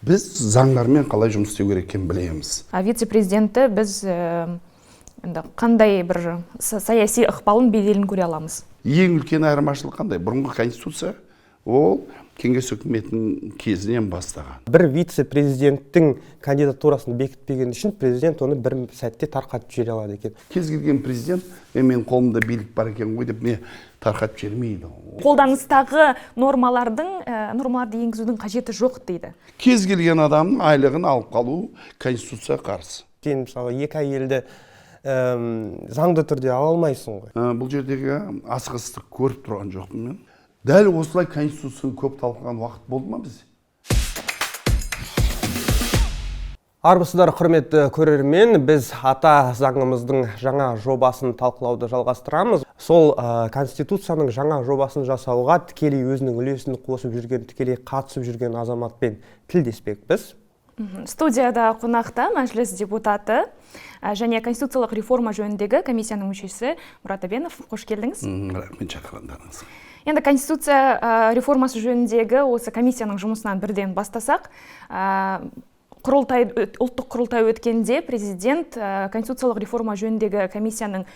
Біз заңдармен қалай жұмыс істеу керек екенін білеміз. Вице-президентті біз қандай бір саяси ықпалын беделін көре аламыз? Ең үлкен айырмашылық қандай? Бұрынғы конституция ол кеңес үкіметінің кезінен бастаған. Бір вице-президенттің кандидатурасын бекітпеген үшін президент оны бір сәтте тарқатып жібере алады екен. Кез келген президент, мен қолымда билік бар екен ғой деп не тарқатып жібермейді. Қолданыстағы нормаларды енгізудің қажеті жоқ дейді. Кез келген адамның айлығын алып қалу конституция қарсы. Сен мысалы екі әйелді заңды түрде ала алмайсың ғой. Бұл жердегі асығыстық көріп тұрған жоқпын мен. Дәл осылай конституцияны көп талқылаған уақыт болды ма бізде? Армысыздар құрметті көрермен, біз ата заңымыздың жаңа жобасын талқылауды жалғастырамыз. Сол конституцияның жаңа жобасын жасауға тікелей өзінің үлесін қосып жүрген, тікелей қатысып жүрген азаматпен тілдеспекпіз. Студияда қонақта мәжіліс депутаты және конституциялық реформа жөніндегі комиссияның мүшесі Мұрат Әбенов. Қош келдіңіз. Рахмет шақырғандарыңыз. Енді конституция реформасы жөніндегі осы комиссияның жұмысынан бірден бастасақ, ұлттық құрылтай өткенде президент конституциялық реформа жөніндегі комиссияның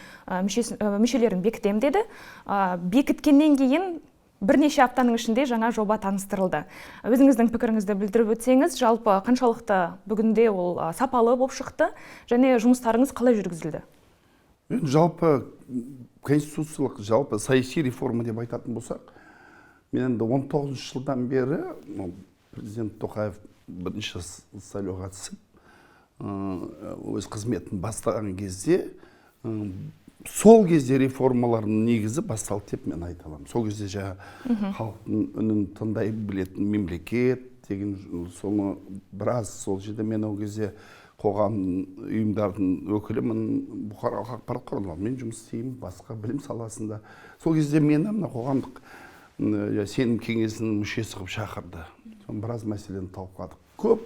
мүшелерін бекітем деді. Бекіткеннен кейін бірнеше аптаның ішінде жаңа жоба таныстырылды. Өзіңіздің пікіріңізді білдіріп өтсеңіз, жалпы қаншалықты бүгінде ол сапалы болып шықты және жұмыстарыңыз қалай жүргізілді? Жалпы конституциялық, жалпы саяси реформа деп айтатын болсақ, мен енді 19 жылдан бері президент Тоқаев бірінші сайлауға қатысып, өз қызметін бастаған кезде, сол кезде реформалардың негізі басталды деп мен айта аламын. Сол кезде жаңа халықтың үнін тыңдай білетін мемлекет деген соны біраз сол жерде мен ол кезде қоғам ұйымдардың өкілімін, бұқаралық ақпарат құралдарымен жұмыс істеймін, басқа білім саласында. Сол кезде мені мына қоғамдық сенім кеңесінің мүшесі қылып шақырды. Біраз мәселені талқыладық. Көп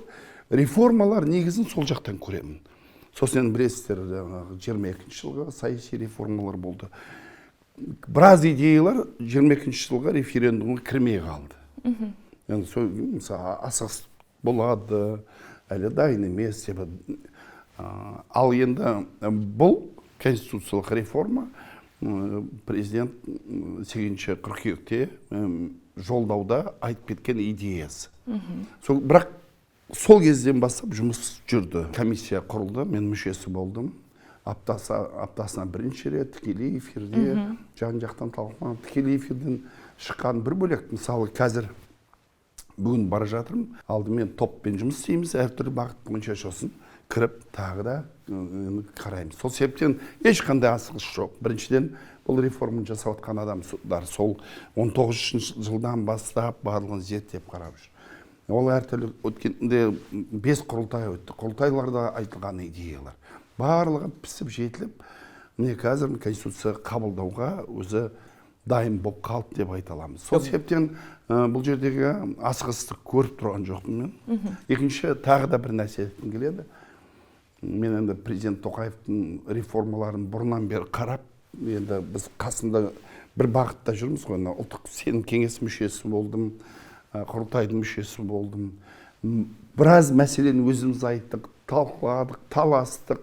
реформалар негізін сол жақтан көремін. Сосын білесіздер, 22 жылғы саяси реформалар болды. Біраз идеялар 22 жылға референдумға кірмей қалды. Мысалы, асығыс болады, әлі дайын емес. Ал енді бұл конституциялық реформа президент 8 қыркүйекте жолдауда айтып кеткен идеясы. Бірақ сол кезден бастап жұмыс жүрді. Комиссия құрылды, мен мүшесі болдым. Аптасына бірінші рет тікелей эфирде жан-жақтан талқыланып, тікелей эфирден шыққан бір бөлек. Мысалы, қазір бүгін бара жатырмын, алдымен топпен жұмыс істейміз, әртүрлі бағыт бойынша сосын кіріп тағы да қараймыз. Сол себептен ешқандай асығыс жоқ. Біріншіден, бұл реформаны жасап жатқан адамдар сол 19 жылдан бастап барлығын зерттеп қарап жүр. Ол әртүрлі өткенде 5 құрылтай өтті. Құрылтайларда айтылған идеялар. Барлығы пісіп жетіліп, міне қазір конституция қабылдауға өзі дайын болып қалды деп айта аламыз. Сол себептен бұл жердегі асығыстық көріп тұрған жоқпын мен. Екінші, тағы да бір нәрсе айтқым келеді. Мен енді президент Тоқаевтың реформаларын бұрыннан бері қарап, енді біз қасында бір бағытта жүрміз ғой. Ұлттық сенім кеңесі мүшесі болдым, құрылтайдың мүшесі болдым. Біраз мәселені өзіміз айттық, талқыладық, таластық,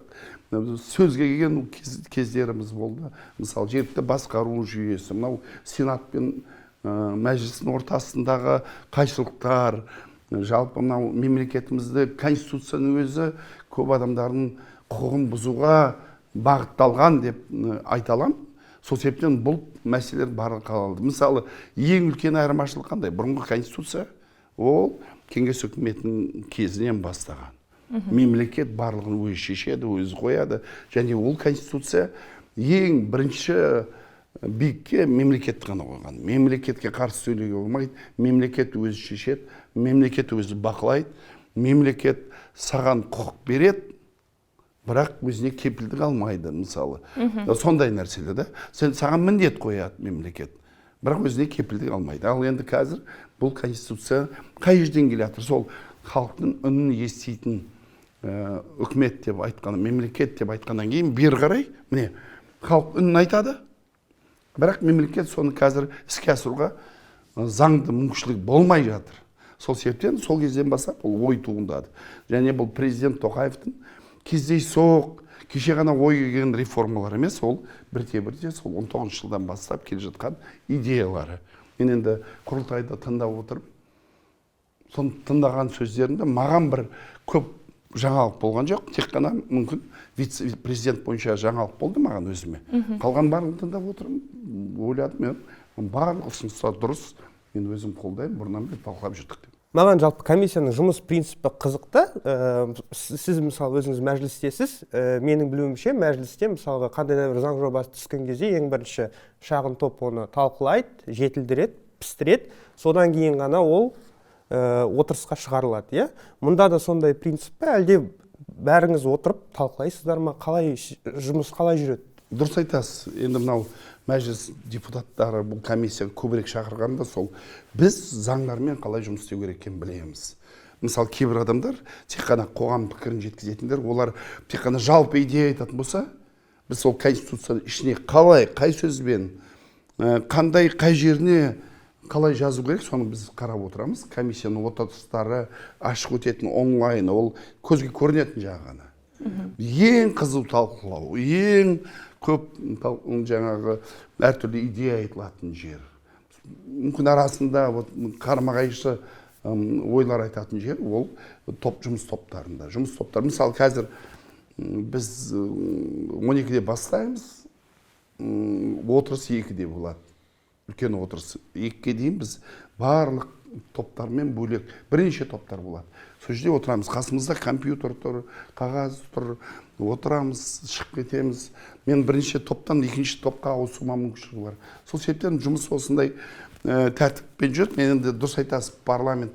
сөзге келген кездеріміз болды. Мысалы, жергілікті басқару жүйесі, мынау сенат пен мәжілістің ортасындағы қайшылықтар, жалпы мынау мемлекетімізді конституцияның өзі көп адамдардың құқығын бұзуға бағытталған деп айта аламын. Сол себептен бұл мәселелер барлығы қалды. Мысалы, ең үлкен айырмашылық қандай? Бұрынғы конституция ол кеңес үкіметінің кезінен бастаған. Мемлекет барлығын өзі шешеді, өзі қояды. Және ол конституция ең бірінші биікке мемлекет қана қойған. Мемлекетке қарсы сөйлеуге болмайды. Мемлекет өзі шешеді, мемлекет өзі бақылайды, мемлекет саған құқық береді, бірақ өзіне кепілдік алмайды, мысалы. Сондай нәрселер да. Саған міндет қояды мемлекет, бірақ өзіне кепілдік алмайды. Ал енді қазір бұл конституция қай жерден келе жатыр? Сол халықтың үнін еститін үкімет деп айтқан, мемлекет деп айтқаннан кейін бері қарай, міне, халық үнін айтады, бірақ мемлекет соны қазір іске асыруға заңды мүмкіншілік болмай жатыр. сол себептен сол кезден бастап ол ой туындады. Және бұл президент Тоқаевтың кездейсоқ кеше ғана ой келген реформалар емес, ол бірте-бірте сол 19 жылдан бастап келе жатқан идеялары. Мен енді құрылтайды тыңдап отырып, соны тыңдаған сөздерінде маған бір көп жаңалық болған жоқ, тек қана мүмкін вице-президент бойынша жаңалық болды маған өзіме. Қалған барлығын тыңдап отырмын, ойладым, мен барлық ұсыныстар дұрыс, мен өзім қолдаймын, бұрыннан бері талқылап жүрдік деп. Маған жалпы комиссияның жұмыс принципі қызықты. Сіз мысалы өзіңіз мәжілістесіз, менің білуімше мәжілісте мысалға қандай да бір заң жобасы түскен кезде ең бірінші шағын топ оны талқылайды, жетілдіреді, пістіреді, содан кейін ғана ол отырысқа шығарылады, иә? Мұнда да сондай принцип пе, әлде бәріңіз отырып талқылайсыздар ма, қалай жұмыс қалай жүреді? Дұрыс айтасыз. Енді мынау мәжіліс депутаттары бұл комиссияға көбірек шақырғанда сол біз заңдармен қалай жұмыс істеу керек екенін білеміз. Мысалы, кейбір адамдар тек қана қоғам пікірін жеткізетіндер, олар тек қана жалпы идея айтатын болса, біз сол конституцияның ішіне қалай, қай сөзбен, қандай, қай жеріне қалай жазу керек, соны біз қарап отырамыз. Комиссияның отырыстары ашық өтетін онлайн, ол көзге көрінетін жағаны. Ең қызу талқылау, ең көп жаңағы әртүрлі идея айтылатын жер. Мүмкін арасында қарама-қайшы ойлар айтатын жер, ол жұмыс топтарында. Жұмыс топтар, мысалы қазір біз 12-де бастаймыз, отырыс 2-де болады. Үлкен отырыс 2-ге дейін біз барлық топтармен бөлек бірнеше топтар болады. Сол жерде отырамыз, қасымызда компьютер тұр, қағаз тұр, отырамыз, шығып кетеміз. Мен бірінші топтан екінші топқа ауысуыма мүмкіншілік бар. Сол себептен жұмыс осындай тәртіппен жүреді. Мен енді дұрыс айтасыз, парламент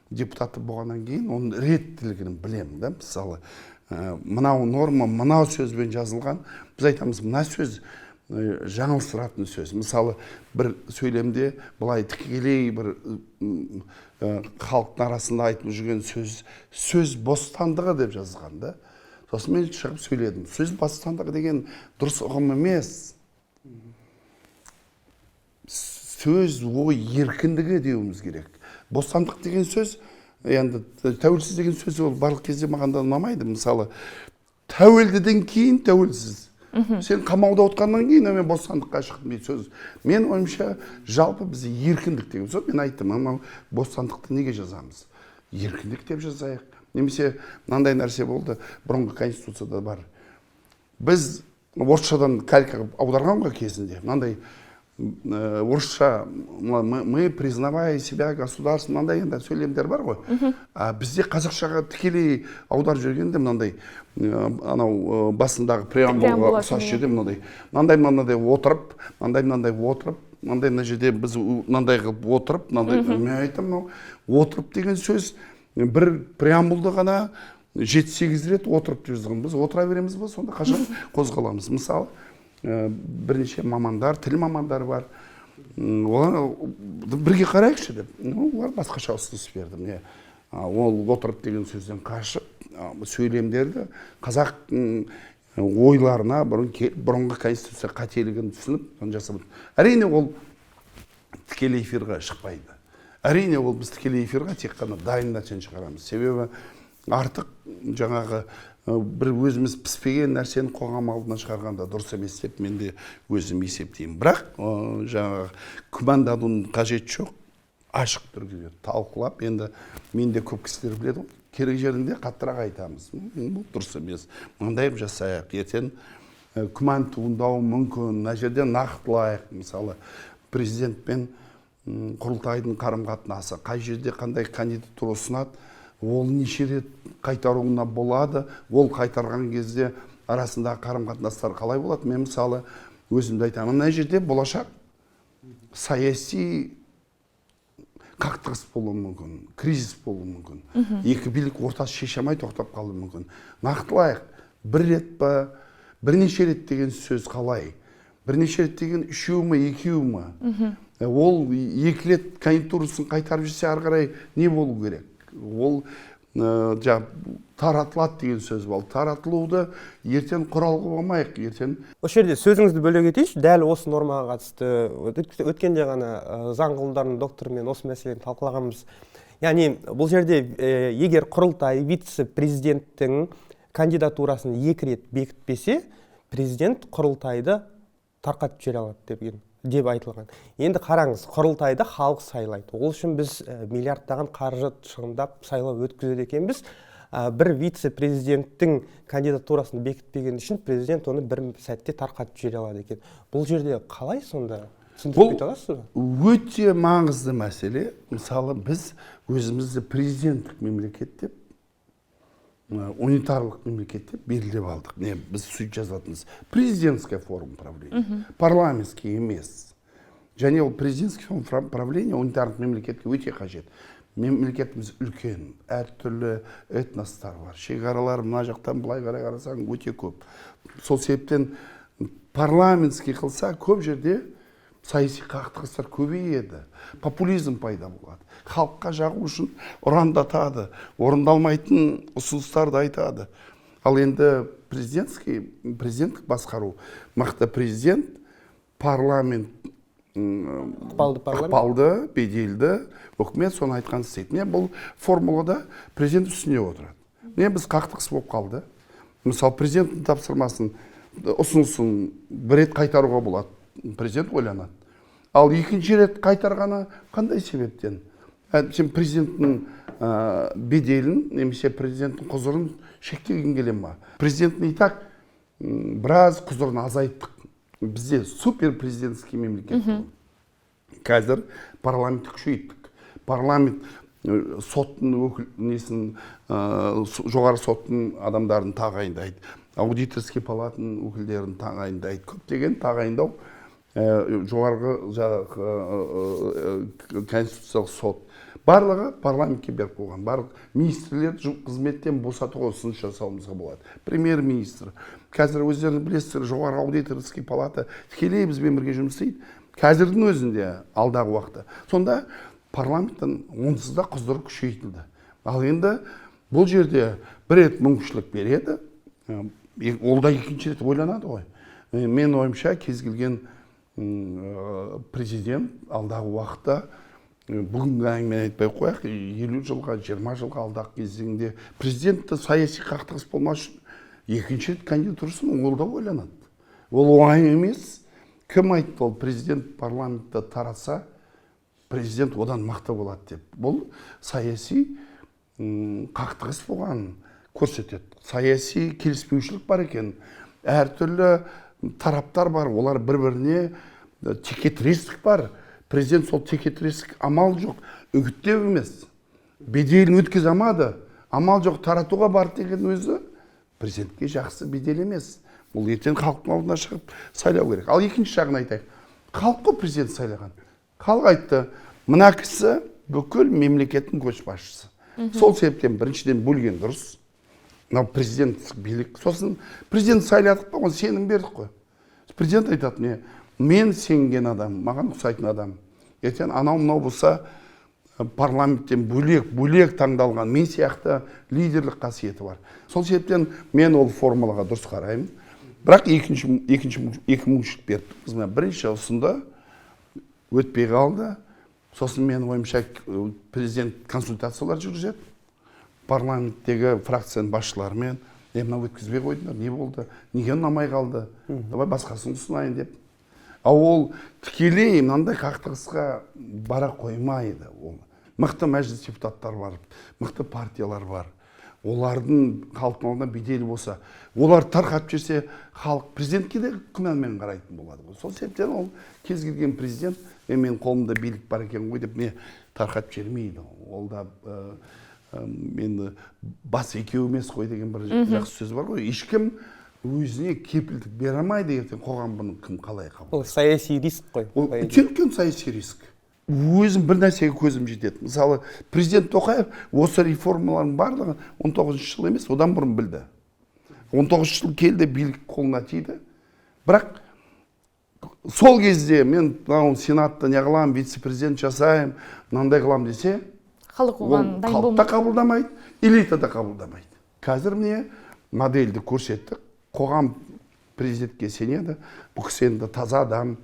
депутаты болғаннан кейін оның реттілігін білемін, да? Мысалы, мынау норма, мынау сөзбен жазылған, біз айтамыз, мына сөз жаңылыстыратын сөз. Мысалы, бір сөйлемде былай тікелей бір халықтың арасында айтып жүрген сөз бостандығы деп жазған, да? Сосын мен шығып сөйледім. Сөз бостандығы деген дұрыс ұғым емес. Сөз ой еркіндігі деуіміз керек. Бостандық деген сөз, енді тәуелсіз деген сөз ол барлық кезде маған да ұнамайды. Мысалы, тәуелдіден кейін тәуелсіз. Сен қамауда отқаннан кейін мен бостандыққа шықтым дейді сөз. Мен ойымша жалпы бізде еркіндік деген сөз. Мен айттым, анау бостандықты неге жазамыз? Еркіндік деп жазайық. Немесе мынандай нәрсе болды, бұрынғы конституцияда бар. Біз орысшадан калька аударған ғой кезінде. Мынандай орысша мы признавая себя государством, мынандай енді сөйлемдер бар ғой. Бізде қазақшаға тікелей аударып жүргенде мынандай анау басындағы преамбулға ұқсас жерде мынандай отырып, мынандай отырып, мына жерде біз мынандай қылып отырып, мен айтам, отырып деген сөз бір преамбулды ғана 7-8 рет отырып жазған. Біз отыра береміз ба, сонда қашан қозғаламыз. Мысалы, бірнеше мамандар, тіл мамандары бар. Олар бірге қарайықшы деп. Олар басқаша ұсыныс берді. Ол отырып деген сөзден қашып, сөйлемдерді қазақ ойларына бұрынғы конституция қателігін түсініп жасап. Әрине ол тікелей эфирға шықпайды. Әрине ол біз тікелей эфирға тек қана дайын нәрсені шығарамыз. Себебі артық жаңағы бір өзіміз піспеген нәрсені қоғам алдына шығарғанда дұрыс емес деп мен де өзім есептеймін. Бірақ жаңағы күмәнданудың қажеті жоқ. Ашық түрде талқылап, енді мен де көп кісілер біледі ғой. Керек жерінде қаттырақ айтамыз. Бұл дұрыс емес. Мындай жасайық. Ертең күмән туындауы мүмкін. Мына жерде нақтылайық. Мысалы, президентпен құрылтайдың қарым-қатынасы, қай жерде қандай кандидатура ұсынады, ол неше рет қайтаруына болады, ол қайтарған кезде арасындағы қарым-қатынастар қалай болады. Мен мысалы өзімді айтамын, мына жерде болашақ саяси қақтығыс болуы мүмкін, кризис болуы мүмкін. Екі билік ортасы шеше алмай тоқтап қалуы мүмкін. Нақтылайық, бір рет па, бірнеше рет деген сөз қалай? Бірнеше рет деген үшеу ме, екеу ме? Ол 2 рет кандидатурасын қайтарып жүрсе, ары қарай не болу керек? Ол таратылады деген сөз бол. Таратылуды ертең құралғы болмайық, ертең. Осы жерде сөзіңізді бөле кетейінші, дәл осы нормаға қатысты өткенде ғана заң ғылымдарының докторымен осы мәселені талқылағанбыз. яғни бұл жерде егер құрылтай вице-президенттің кандидатурасын 2 рет бекітпесе, президент құрылтайды тарқатып жібере алады деп айтылған. Енді қараңыз, құрылтайды халық сайлайды. Ол үшін біз миллиардтаған қаржы шығындап сайлау өткізеді екенбіз. Бір вице-президенттің кандидатурасын бекітпеген үшін президент оны бір сәтте тарқатып жібере алады екен. Бұл жерде қалай сонда? Бұл өте маңызды мәселе. Мысалы, біз өзімізді президенттік мемлекет деп, унитарлық мемлекет деп белгілеп алдық. Біз сөйтіп жазатынбыз. Президентская форма правления. Парламентский емес. Және ол президентский форма правления унитарлық мемлекетке өте қажет. Мемлекетіміз үлкен, әртүрлі этностар бар. Шекаралар мына жақтан былай қарай қарасаң өте көп. Сол себептен парламентский қылса көп жерде саяси қақтығыстар көбейеді. Популизм пайда болады. Халыққа жағу үшін ұрандатады, орындалмайтын ұсыныстарды айтады. Ал енді президенттік басқару, мықты президент, парламент, ықпалды, беделді, үкімет соны айтқан істейді. Бұл формулада президент үстіне отырады. Біз қақтығыс болып қалды. Мысалы, президенттің тапсырмасын, ұсынысын бір рет қайтаруға болады. Президент ойланады. Ал екінші рет қайтарғаны қандай себептен? Сен президенттің беделін, немесе президенттің құзырын шектеген келе ма? Президенттің итак біраз құзырын азайттық. Бізде супер президентский мемлекет. Қазір парламентті күшейттік. Парламент соттың өкілнесін, жоғары соттың адамдарын тағайындайды. Аудиторский палатының өкілдерін тағайындайды. Көптеген тағайындау жоғарғы конституциялық сот. Барлығы парламентке беріп қойған. Барлық министрлер қызметтен босатуға ұсыныс жасауымызға болады. Премьер-министр. Қазір өздеріңіз білесіздер, жоғарғы аудиторский палата тікелей бізбен бірге жұмыс істейді. Қазірдің өзінде алдағы уақытта. Сонда парламенттің онсыз да құзыры күшейтілді. Ал енді бұл жерде бір рет мүмкіншілік береді. Ол да екінші рет ойланады ғой. Мен ойымша кез келген президент алдағы уақытта, бүгінгі әңгімені айтпай қояйық, 50 жылға, 20 жылға алдағы кезеңде президентті саяси қақтығыс болмас үшін екінші рет кандидатурасын ол да ойланады. Ол оңай емес. Кім айтты, ол президент парламентті таратса, президент одан мықты болады деп. Бұл саяси қақтығыс болғанын көрсетеді. Саяси келіспеушілік бар екен. Әртүрлі тараптар бар, олар бір-біріне текетірестік бар. Президент сол текетірестік амал жоқ, үгіттеу емес. Беделін өткізе алмады, амал жоқ таратуға бар деген өзі президентке жақсы бедел емес. Бұл ертең халықтың алдына шығып сайлау керек. Ал екінші жағын айтайық. Халық қой президент сайлаған. Халық айтты, мына кісі бүкіл мемлекеттің көшбасшысы. Сол себептен біріншіден бөлген дұрыс. Мынау президент билік. Сосын президент сайладық па, оны сенім бердік қой. Президент айтады, мен сенген адам, маған ұқсайтын адам. Ертең анау-мынау болса парламенттен бөлек таңдалған мен сияқты лидерлік қасиеті бар. Сол себептен мен ол формулаға дұрыс қараймын. Бірақ екі мүмкіншілік берді. Бірінші ұсынды, өтпей қалды. Сосын мен ойымша президент консультациялар жүргізеді. Парламенттегі фракцияның басшыларымен, мынау өткізбей қойдыңдар, не болды, неге ұнамай қалды, давай басқасын ұсынайын деп. Ал ол тікелей мынандай қақтығысқа бара қоймайды. Мықты мәжіліс депутаттар бар, мықты партиялар бар. Олардың халықтың алдында беделі болса, олар тарқатып жүрсе, халық президентке де күмәнмен қарайтын болады. Сол себептен ол кез келген президент, мен қолымда билік бар екен ғой деп не тарқатып жібермейді. Ол да мен бас екеу емес қой деген бір жақсы сөз бар ғой. Ешкім өзіне кепілдік бере алмайды ертең, қоғам бұны кім қалай қабылдайды. Ол саяси риск қой. Ол үлкен саяси риск. Өзім бір нәрсеге көзім жетеді. Мысалы, президент Тоқаев осы реформалардың барлығы 19 жыл емес, одан бұрын білді. 19 жыл келді, билік қолына тиді. Бірақ сол кезде мен сенатта не қыламын, вице-президент жасаймын, мынандай қыламын десе, халық оған дайын болмайды. Халық та қабылдамайды, элита да қабылдамайды. Қазір міне модельді көрсеттік. Қоғам президентке сенеді. Бұл кісі енді таза адам,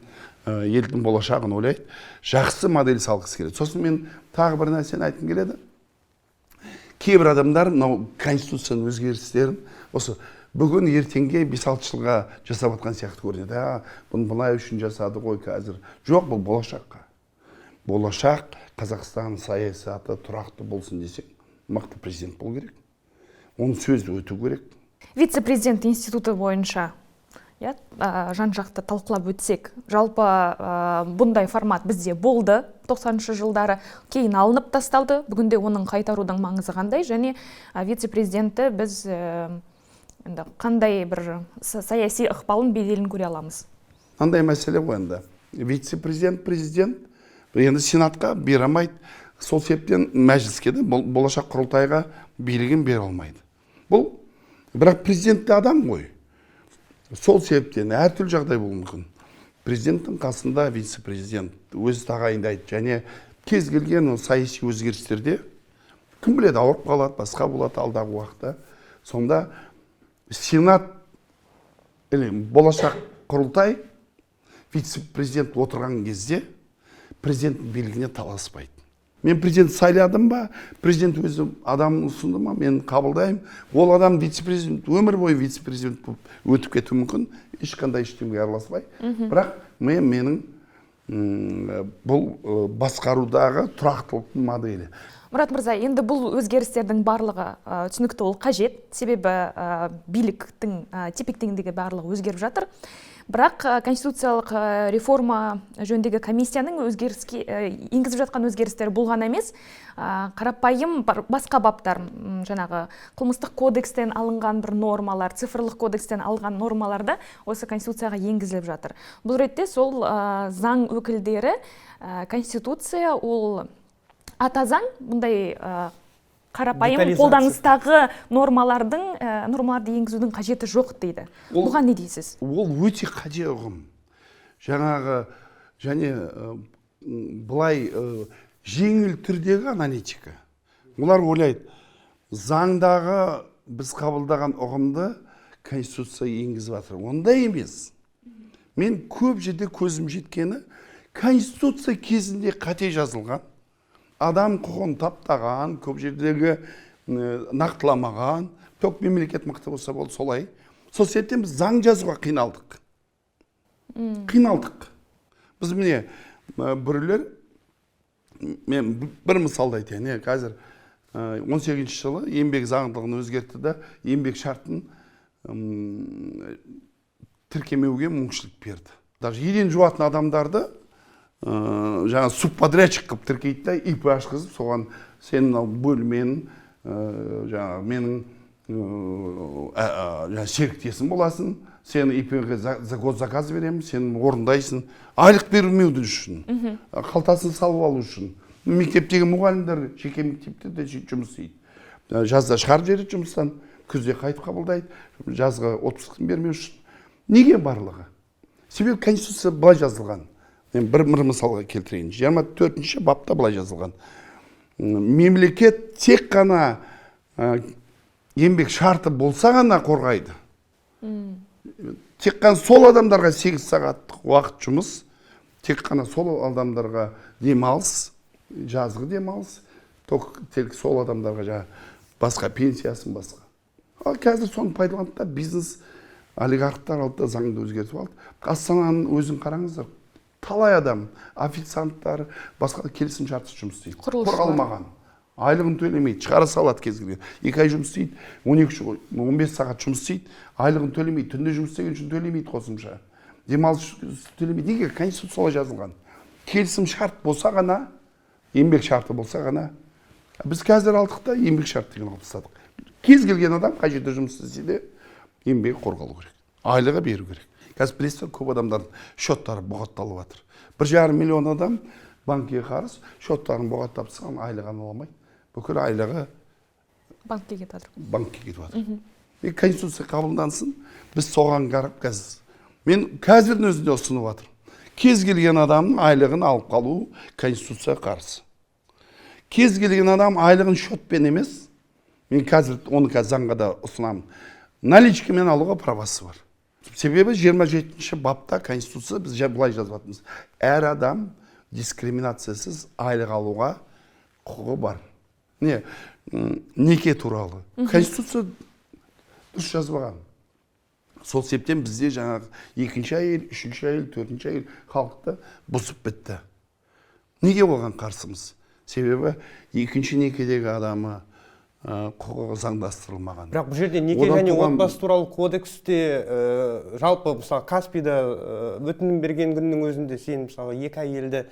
елдің болашағын ойлайды, жақсы модель салғысы келеді. Сосын мен тағы бір нәрсені айтқым келеді. Кейбір адамдар мынау конституцияның өзгерістерін осы бүгін ертеңге 5-6 жылға жасап жатқан сияқты көрінеді. Бұны былай үшін жасады ғой қазір. Жоқ, бұл болашаққа. Болашақ Қазақстан саясаты тұрақты болсын десек, мықты президент болу керек. Оның сөзі өту керек. Вице-президент институты бойынша жан-жақты талқылап өтсек, жалпы бұндай формат бізде болды 90-шы жылдары, кейін алынып тасталды. Бүгінде оның қайтарудың маңызы қандай, және вице-президентті біз қандай бір саяси ықпалын беделін көре аламыз? Қандай мәселе ғой енді. Вице-президент, президент енді сенатқа бере алмайды. Сол себептен мәжіліске де болашақ құрылтайға билігін бере алмайды. Бұл бірақ президентті адам ғой. Сол себептен әртүрлі жағдай болуы мүмкін. Президенттің қасында вице-президент өзі тағайындайды, және кез келген саяси өзгерістерде кім біледі, ауырып қалады, басқа болады алдағы уақытта. Сонда сенат болашақ құрылтай вице-президент отырған кезде президенттің билігіне таласпайды. Мен президент сайладым ба, президент өзі адамын ұсынды ма, мен қабылдаймын. Ол адам вице-президент, өмір бойы вице-президент өтіп кетуі мүмкін, ешқандай ештеңеге араласпай. Бірақ менің бұл басқарудағы тұрақтылықтың моделі. Мұрат мырза, енді бұл өзгерістердің барлығы түсінікті, ол қажет, себебі биліктің тепе-теңдігі барлығы өзгеріп жатыр. Бірақ конституциялық реформа жөніндегі комиссияның енгізіп жатқан өзгерістері болған емес, қарапайым басқа баптар, жаңағы қылмыстық кодекстен алынған бір нормалар, цифрлық кодекстен алынған нормаларды осы конституцияға енгізіліп жатыр. Бұл ретте сол заң өкілдері конституция ол ата заң, бұндай қарапайым қолданыстағы нормаларды енгізудің қажеті жоқ дейді. Бұған не дейсіз? Ол өте қажет ұғым. Жаңағы және былай жеңіл түрдегі аналитика. Олар ойлайды, заңдағы біз қабылдаған ұғымды конституция енгізіп жатыр. Ондай емес. Мен көп жерде көзім жеткені, конституция кезінде қате жазылған, адам құқығын таптаған, көп жердегі нақтыламаған, тек мемлекет мықты болса болды солай. Сол себептен біз заң жазуға қиналдық. Біз міне біреулер, мен бір мысалды айтайын, қазір 18-ші жылы еңбек заңдылығын өзгертті де, еңбек шартын тіркемеуге мүмкіншілік берді. Даже еден жуатын адамдарды жаңа субподрядчик қып тіркейді, ИП ашқызып, соған сенің бөлмен жаңа менің серіктесім боласың, сені ИП-ге заказ беремін, сен орындайсың. Айлық бермеуді үшін, қалтасын салып алу үшін. Мектептегі мұғалімдер жеке мектепте де жұмыс істейді. Жазда шығарып жібереді жұмыстан, күзде қайтып қабылдайды, жазға отпускын бермеу үшін. Неге барлығы? Себебі конституция былай жазылған. Мен бір мысалға келтірейін. 24-ші бапта былай жазылған. Мемлекет тек қана еңбек шарты болса ғана қорғайды. Тек қана сол адамдарға 8 сағаттық уақыт жұмыс, тек қана сол адамдарға демалыс, жазғы демалыс, тек сол адамдарға басқа пенсиясын басқа. Ал қазір соны пайдаланды да бизнес олигархтар алды, заңды өзгертіп алды. Астананың өзін қараңыздар. Талай адам, официанттар, басқа келісім шартсыз жұмыс істейді. Қорғалмаған. Айлығын төлемейді, шығара салады кез келген. 2 ай жұмыс істейді, 15 сағат жұмыс істейді, айлығын төлемейді, түнде жұмыс істеген үшін төлемейді қосымша. Демалыс төлемейді. Неге? Конституция солай жазылған. Келісім шарт болса ғана, еңбек шарты болса ғана. Біз қазір алдық та еңбек шарты деген алып тастадық. Кез келген адам қажетті жұмыс істесе, еңбегі қорғалу керек. Айлығы беру керек. Қазір білесіздер, көп адамдардың шоттары бұғатталып жатыр. 1,5 миллион адам банкке қарыз, шоттарын бұғаттап тастаған, айлығын ала алмайды. Бүкіл айлығы банкке кетіп жатыр. Банкке кетіп жатыр. Конституция қабылдансын, біз соған қарап қазір. Мен қазірдің өзінде ұсынып жатыр. Кез келген адамның айлығын алып қалу конституция қарсы. Кез келген адам айлығын шотпен емес, мен қазір оны заңға да ұсынамын. Наличкамен алуға правасы бар. себебі 27-ші бапта конституция біз былай жазып жатырмыз. Әр адам дискриминациясыз айлық алуға құқығы бар. Неке туралы. Конституция дұрыс жазбаған. Сол себептен бізде жаңағы екінші әйел, үшінші әйел, төртінші әйел халықты бұзып бітті. Неге оған қарсымыз? Себебі екінші некедегі адамы құқығы заңдастырылмаған. Бірақ бұл жерде неке және отбасы туралы кодексте жалпы мысалы Каспийда өтінім берген күннің өзінде сен мысалы екі әйелді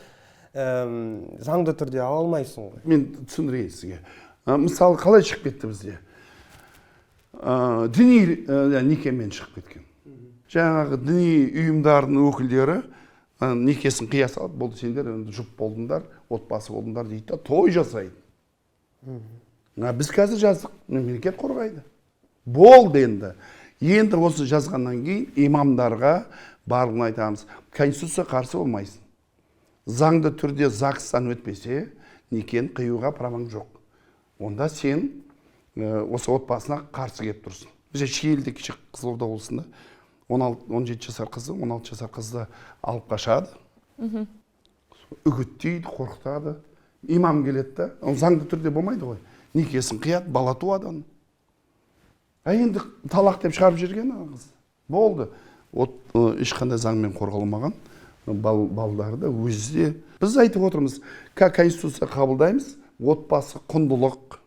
заңды түрде ала алмайсың ғой. Мен түсіндірейін сізге. Мысалы қалай шығып кетті бізде? Діни некемен шығып кеткен. Жаңағы діни ұйымдардың өкілдері некесін қия салып, болды сендер жұп болдыңдар, отбасы болдыңдар дейді, той жасайды. Біз қазір жаздық, мемлекет қорғайды. Болды енді. Енді осы жазғаннан кейін имамдарға барлығын айтамыз. Конституция қарсы болмайсың. Заңды түрде ЗАГСтан өтпесе, некені қиюға праваң жоқ. Онда сен осы отбасына қарсы келіп тұрсың. Бізде Шиелде кеше Қызылорда облысында 17 жасар қызды, 16 жасар қызды алып қашады. Үгіттейді, қорқытады. Имам келеді, заңды түрде болмайды ғой. Некесін қияды, бала туады. Енді талақ деп шығарып жүрген қыз. Болды. Ешқандай заңмен қорғалмаған балдарды өзі. Біз айтып отырмыз, конституция қабылдаймыз, отбасы құндылық.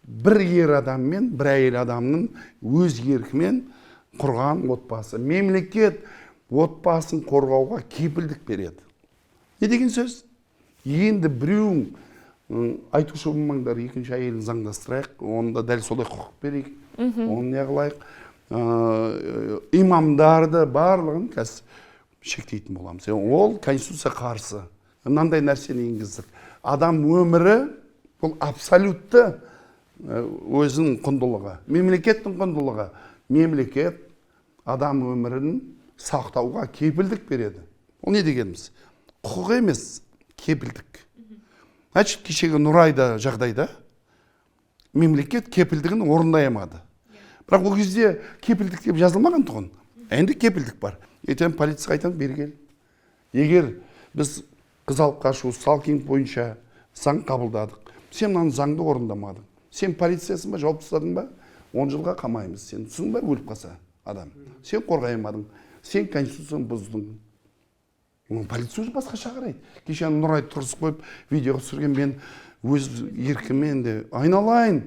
Бір ер адам мен бір әйел адамның өз еркімен құрған отбасы. Мемлекет отбасын қорғауға кепілдік береді. Не деген сөз? Енді біреуің айтушы болмаңдар, екінші әйелін заңдастырайық, онда дәл солай құқық берейік. Оны не қылайық? Имамдарды барлығын қазір шектейтін боламыз. Ол конституция қарсы. Мынандай нәрсені енгіздік. Адам өмірі бұл абсолютті өзінің құндылығы. Мемлекеттің құндылығы. Мемлекет адам өмірін сақтауға кепілдік береді. Ол не дегеніміз? Құқық емес, кепілдік. Значит, кешегі Нұрайда жағдайда мемлекет кепілдігін орындай алмады. Бірақ ол кезде кепілдік деп жазылмаған тұғын. Енді кепілдік бар. Ертең полицияға айтамыз, бері кел. Егер біз қыз алып қашу сталкинг бойынша заң қабылдадық, сен мынаны заңды орындамадың. Сен полициясың ба, жауап тастадың ба? 10 жылға қамаймыз. Сен түсің ба, өліп қалса адам. Сен қорғай алмадың. Сен конституцияны бұздың. Полиция өзі басқаша қарайды. Кеше Нұрай тұрғызып қойып видеоға түсірген, мен өз еркіммен де айналайын.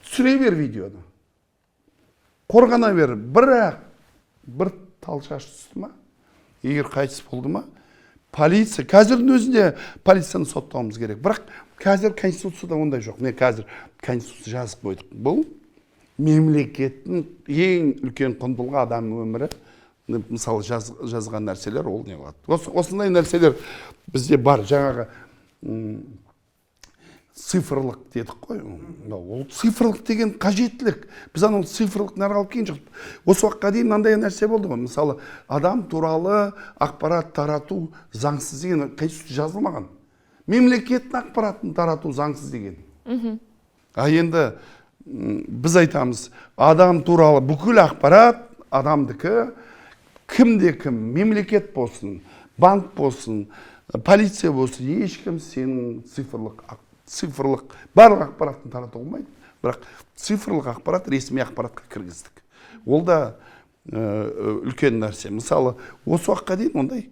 Түсіре бер видеоны. Қорғана бер. Бірақ бір тал шаш түсті ма? Егер қайтыс болды ма? Полиция, қазірдің өзінде полицияны соттауымыз керек. Бірақ қазір конституцияда ондай жоқ. Мен қазір конституция жазып қойдық. Бұл мемлекеттің ең үлкен құндылығы адамның өмірі. Мысалы жазған нәрселер ол не болады. Осындай нәрселер бізде бар. Жаңағы цифрлық дедік қой. Ол цифрлық деген қажеттілік. Біз анау цифрлық нәр алып кейін жоқ. Осы уақытқа дейін мынандай нәрсе болды ғой. Мысалы, адам туралы ақпарат тарату заңсыз деген конституция жазылмаған. Мемлекеттің ақпаратын тарату заңсыз деген. Енді біз айтамыз, адам туралы бүкіл ақпарат адамдікі, кімде кім, мемлекет болсын, банк болсын, полиция болсын, ешкім сенің цифрлық барлық ақпараттың тарату болмайды. Бірақ цифрлық ақпарат ресми ақпаратқа кіргіздік. Ол да үлкен нәрсе. Мысалы, осы уақытқа дейін ондай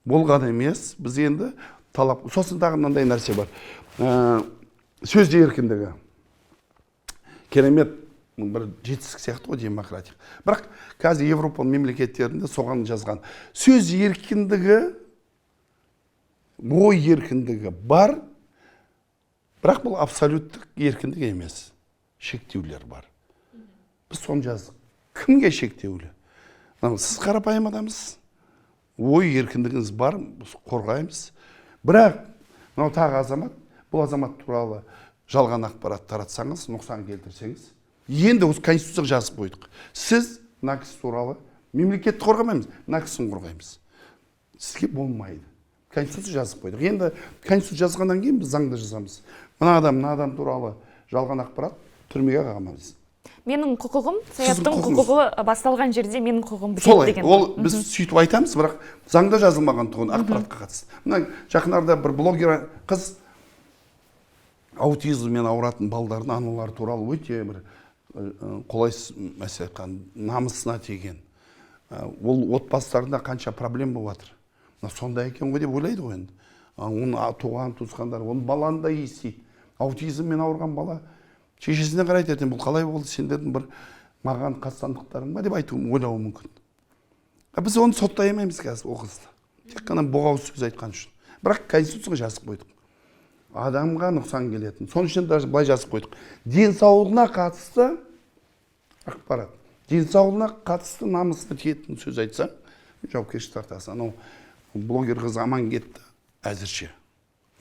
болған емес. Біз енді талап, сосын тағы мынандай нәрсе бар. Сөз еркіндігі. Керемет бір жетістік сияқты ғой демократия. Бірақ қазір Европа мемлекеттерінде соған жазған. Сөз еркіндігі, ой еркіндігі бар, бірақ бұл абсолюттік еркіндік емес. Шектеулер бар. Біз соны жаздық. Кімге шектеулі? Сіз қарапайым адамсыз. Ой еркіндігіңіз бар, біз қорғаймыз. Бірақ тағы азамат, бұл азамат туралы жалған ақпарат таратсаңыз, нұқсан келтірсеңіз, енді осы конституцияға жазып қойдық. Сіз мына кісі туралы мемлекетті қорғамаймыз, мына кісіні қорғаймыз. Сізге болмайды. Конституция жазып қойдық. Енді конституция жазғаннан кейін біз заңды жазамыз. Мына адам туралы жалған ақпарат түрмеге қамаймыз. менің құқығым, Сіздің Саяптың құқығыңыз. құқығы басталған жерде менің құқығым бітеді солай деген. ол біз сөйтіп айтамыз, бірақ заңда жазылмаған тұғын ақпаратқа қатысты. Мына жақынарда бір блогер қыз аутизммен ауыратын балдардың аналары туралы өте бір қолайсыз мәселе айтқан, намысына тиген. Ол отбасыларында қанша проблема болып жатыр. Сондай екен ғой деп ойлайды ғой енді. Оны туған туысқандар, оны баланы да естиді. Аутизммен ауырған бала шешесіне қарайды, ертең бұл қалай болды, сендердің бір маған қастандықтарың ба деп ойлауы мүмкін. Біз оны соттай алмаймыз қазір ол қызды. Тек қана боғау сөз айтқан үшін. Бірақ конституцияға жазып қойдық. Адамға нұқсан келетін. Соның үшін даже былай жазып қойдық. Денсаулығына қатысты ақпарат. Денсаулығына қатысты намысына тиетін сөз айтсаң, жауапкершілік тартасың. Анау блогер қыз аман кетті әзірше.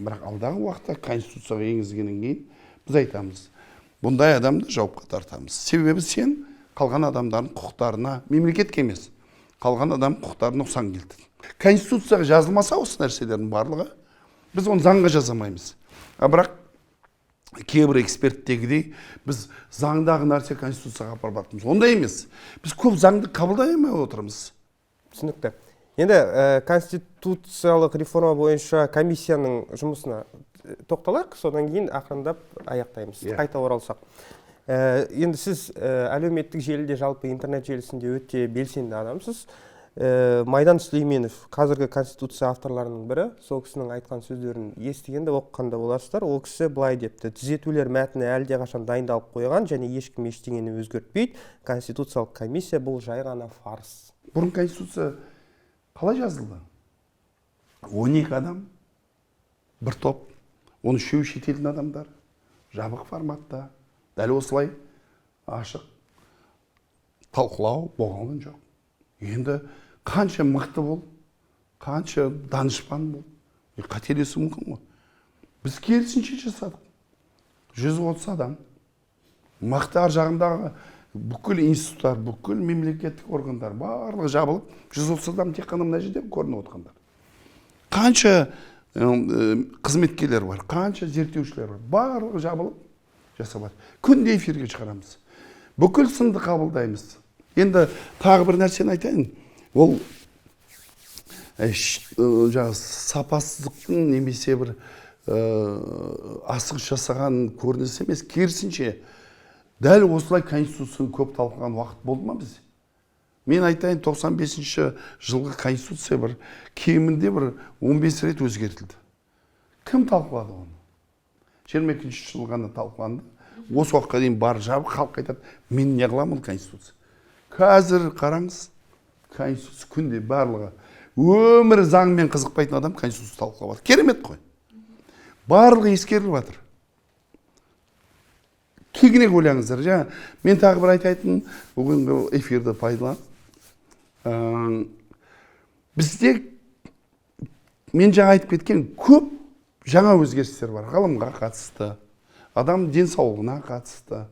Бірақ алдағы уақытта конституцияға енгізгеннен кейін біз айтамыз. Бұндай адамды жауапқа тартамыз. Себебі сен қалған адамдардың құқықтарына, мемлекетке емес, қалған адам құқықтарына нұқсан келтірдің. Конституцияға жазылмаса осы нәрселердің барлығы, біз оны заңға жазамаймыз. Бірақ кейбір эксперттегідей біз заңдағы нәрсе конституцияға апарып жатырмыз. Ондай емес. Біз көп заңды қабылдай алмай отырмыз. Түсінікті. Енді конституциялық реформа бойынша комиссияның жұмысына тоқталайық, содан кейін ақырындап аяқтаймыз. Қайта оралсақ. Енді сіз әлеуметтік желіде, жалпы интернет желісінде өте белсенді адамсыз. Майдан Сүлейменов, қазіргі конституция авторларының бірі, сол кісінің айтқан сөздерін естігенде, оқығанда боларсыздар. Ол кісі былай депті: түзетулер мәтіні әлде қашан дайындалып қойған және ешкім ештеңені өзгертпейді. Конституциялық комиссия бұл жай ғана фарс. Бұрын конституция қалай жазылды? 12 адам, бір топ, оны үшеуі шетелдің адамдар, жабық форматта, дәл осылай ашық талқылау болған жоқ. Енді қанша мықты бол, қанша данышпан бол, қателесу мүмкін ғой. Біз керісінше жасадық. 130 адам, мықты ар жағындағы бүкіл институттар, бүкіл мемлекеттік органдар барлығы жабылып, 130 адам тек қана мына жерде көрініп отырғандар. Қанша қызметкерлер бар, қанша зерттеушілер бар, барлығы жабылып жасап жатыр. Күнде эфирге шығарамыз. Бүкіл сынды қабылдаймыз. Енді тағы бір нәрсені айтайын. Ол сапасыздықтың немесе бір асығыс жасаған көрініс емес, керісінше дәл осылай конституцияны көп талқылаған уақыт болды ма біз? Мен айтайын, 95-ші жылғы конституция бір кемінде бір 15 рет өзгертілді. Кім талқылады оны? 22-ші жылы ғана талқыланды. Осы уақытқа дейін бар жабық, халық айтады, мен не қыламын конституция? Қазір қараңыз, конституция күнде барлығы. Өмірі заңмен қызықпайтын адам конституция талқылап жатыр. Керемет қой. Барлығы ескеріліп жатыр. Кеңірек ойлаңыздар. Мен тағы бір айтайтын, бүгінгі эфирді пайдаланып, бізде мен жаңа айтып кеткен көп жаңа өзгерістер бар. Ғылымға қатысты, адам денсаулығына қатысты,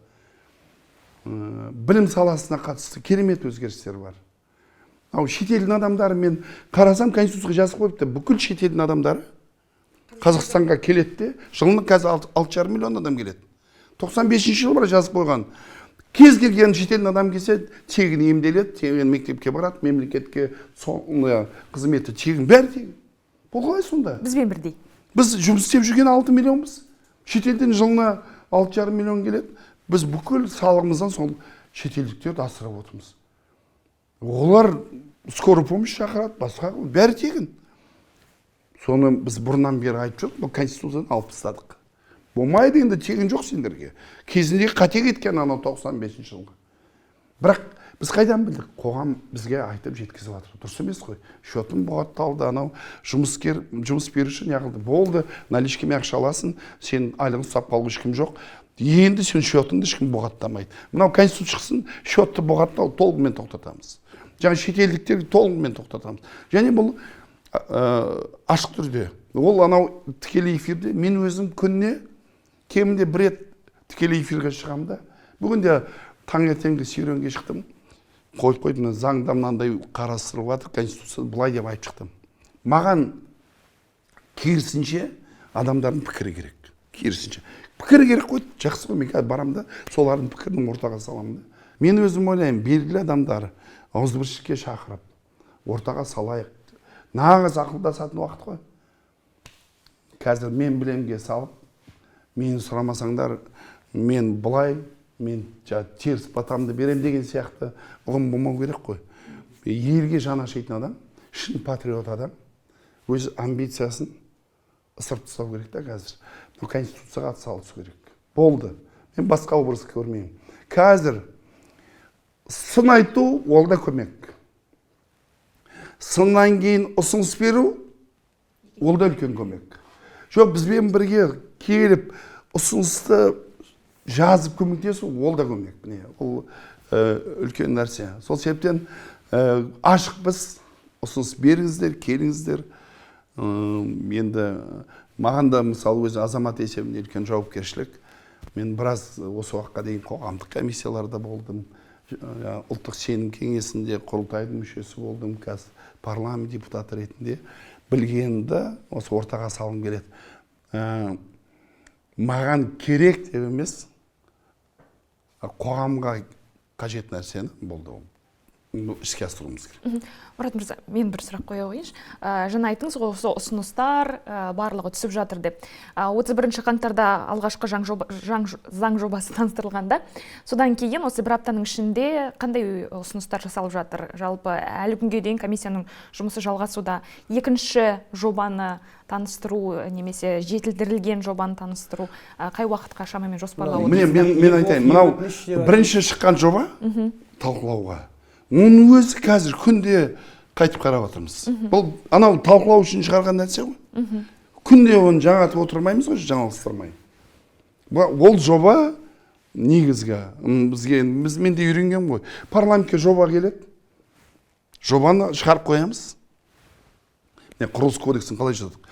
білім саласына қатысты керемет өзгерістер бар. Шетелдің адамдары, мен қарасам, конституцияға жазып қойыпты. Бүкіл шетелдің адамдары Қазақстанға келеді де, жылына қазір 6,5 миллион адам келеді. 95-ші жылы бір жазып қойған. Кез келген шетелдің адам келсе, тегін емделеді, тегін мектепке барады, мемлекетке қызметі тегін, бәрі тегін. Бұл қалай сонда? Бізбен бірдей. Біз жұмыс істеп жүрген 6 миллионбыз. Шетелден жылына 6,5 миллион келеді. Біз бүкіл салығымыздан сол шетелдіктерді асырап отырмыз. Олар скорый помощь шақырады, басқа, бәрі тегін. Соны біз бұрыннан бері айтып жүрдік, бұл конституцияны алып тастадық. Болмайды, енді тегін жоқ сендерге. Кезінде қате кеткен анау 95-ші жылғы. Бірақ біз қайдан білдік? Қоғам бізге айтып жеткізіп жатыр. Дұрыс емес қой. Шотым бұғатталды, анау жұмыс беруші неғылды. Болды, наличкемен ақша аласың, сен айлығын ұстап қалуға ешкім жоқ. Енді сен шотыңды ешкім бұғаттамайды. Мынау конституция шықсын, шотты бұғаттау толығымен тоқтатамыз. Жаңа шетелдіктерді толығымен тоқтатамыз. Және бұл ашық түрде. Ол анау тікелей эфирде мен өзім күнне кемінде бір рет тікелей эфирге шығамда. Бүгінде таңертеңгі серуенге шықтым. Қойып заңда мынандай қарастырылып жатыр, конституция былай деп айтып шықтым. Маған керісінше адамдардың пікірі керек. Керісінше. пікір керек қой, жақсы ғой, мен қазір барамын да солардың пікірін ортаға саламын да. Мен өзім ойлаймын, белгілі адамдар ауызбіршілікке шақырып ортаға салайық, нағыз ақылдасатын уақыт қой. Қазір мен білемге салып, мені сұрамасаңдар, мен былай, мен теріс батамды берем деген сияқты ұғым болмау керек қой. Елге жан ашитын адам, шын патриот адам, өз амбициясын ысырып тастау керек та қазір. Конституцияға салысу керек. Болды. Мен басқа образ көрмеймін. Қазір сын айту, ол да көмек. Сыннан кейін ұсыныс беру, ол да үлкен көмек. Жоқ, бізбен бірге келіп ұсынысты жазып көмектесу, ол да көмек. Ол үлкен нәрсе. Сол себептен ашықпыз, ұсыныс беріңіздер, келіңіздер. Енді маған да мысалы өзі азамат есебінде үлкен жауапкершілік. Мен біраз осы уақытқа дейін қоғамдық комиссияларда болдым. Ұлттық сенім кеңесінде құрылтайдың мүшесі болдым. Қазір парламент депутаты ретінде білгенді осы ортаға салым келеді. Маған керек деп емес, қоғамға қажет нәрсені болды ол. Іске асыруымыз керек. Мұрат мырза, мен бір сұрақ қоя қойыншы. Жаңа айттыңыз ғой, осы ұсыныстар барлығы түсіп жатыр деп. 31 қаңтарда алғашқы заң жобасы таныстырылғанда, содан кейін осы бір аптаның ішінде қандай ұсыныстар жасалып жатыр? Жалпы әлі күнге дейін комиссияның жұмысы жалғасуда. Екінші жобаны таныстыру немесе жетілдірілген жобаны таныстыру қай уақытқа шамамен жоспарлау? Мен айтайын, мынау бірінші шыққан жоба талқылауға. Оның өзі қазір күнде қайтып қарап отырмыз. Бұл анау талқылау үшін шығарған нәрсе ғой. Күнде оны жаңартып отырмаймыз ғой, жаңалықтырмай. Ол жоба негізгі бізге, мен де үйренген ғой. Парламентке жоба келеді, жобаны шығарып қоямыз. Құрылыс кодексін қалай жаздық?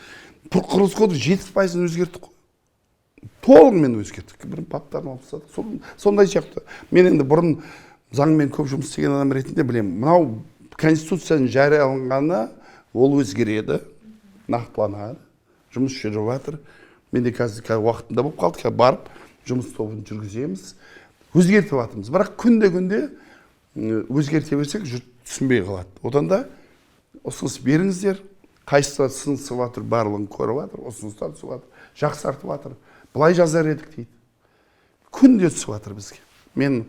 Құрылыс кодекс 70% өзгерттік қой. Толығымен өзгерттік. Бір баптарын алып тастадық. Сондай сияқты. Мен енді бұрын заңмен көп жұмыс істеген адам ретінде білемін. Мынау конституцияның жарияланғаны ол өзгереді, нақтыланады, жұмыс жүріп жатыр. Мен де қазір уақытында болып қалды, барып жұмыс тобын жүргіземіз, өзгертіп жатырмыз. Бірақ күнде өзгерте берсек жұрт түсінбей қалады. Одан да ұсыныс беріңіздер, қайсысы сын түсіп жатыр, барлығын көріп жатыр, ұсыныстар түсіп жатыр, жақсартып жатыр. Былай жазар едік дейді. Күнде түсіп жатыр бізге. Мен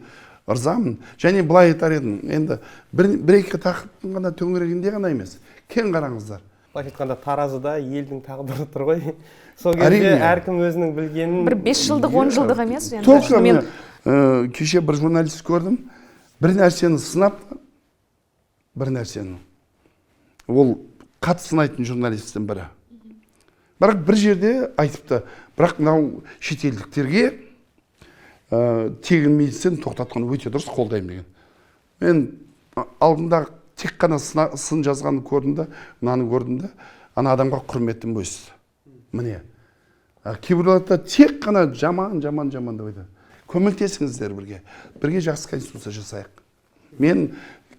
ырзамын. Және былай айтар едім, енді бір-екі тақырыптың ғана төңірегінде ғана емес. Кең қараңыздар. Былай айтқанда таразыда елдің тағдыры тұр ғой. Сол кезде әркім өзінің білгенін... Бір 5 жылдық, 10 жылдық емес. Толқы мен кеше бір журналист көрдім. Бір нәрсені сынап, бір нәрсені. Ол қатты сынайтын журналисттің бірі. Бірақ бір жерде айтыпты, бірақ мынау шетелдіктерге тегін медицина тоқтатқан өте дұрыс, қолдаймын деген. Мен алдында тек қана сын жазғанды көрдім да, мынаны көрдім да, ана адамға құрметтім өсті. Міне. Кейбіреулерді тек қана жаман деп айтады. Көмектесіңіздер бірге. Бірге жақсы конституция жасайық. Мен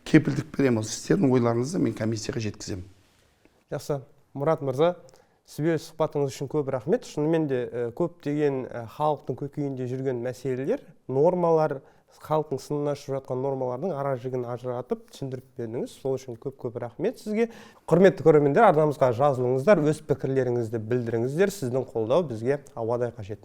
кепілдік беремін, сіздердің ойларыңызды мен комиссияға жеткіземін. Жақсы. Мұрат мырза, сізге сұхбатыңыз үшін көп рахмет. Шынымен де көптеген халықтың көкейінде жүрген мәселелер, нормалар, халықтың сынына ұшырап жатқан нормалардың ара жігін ажыратып түсіндіріп бердіңіз. Сол үшін көп рахмет сізге. Құрметті көрермендер, арнамызға жазылыңыздар, өз пікірлеріңізді білдіріңіздер. Сіздің қолдау бізге ауадай қажет.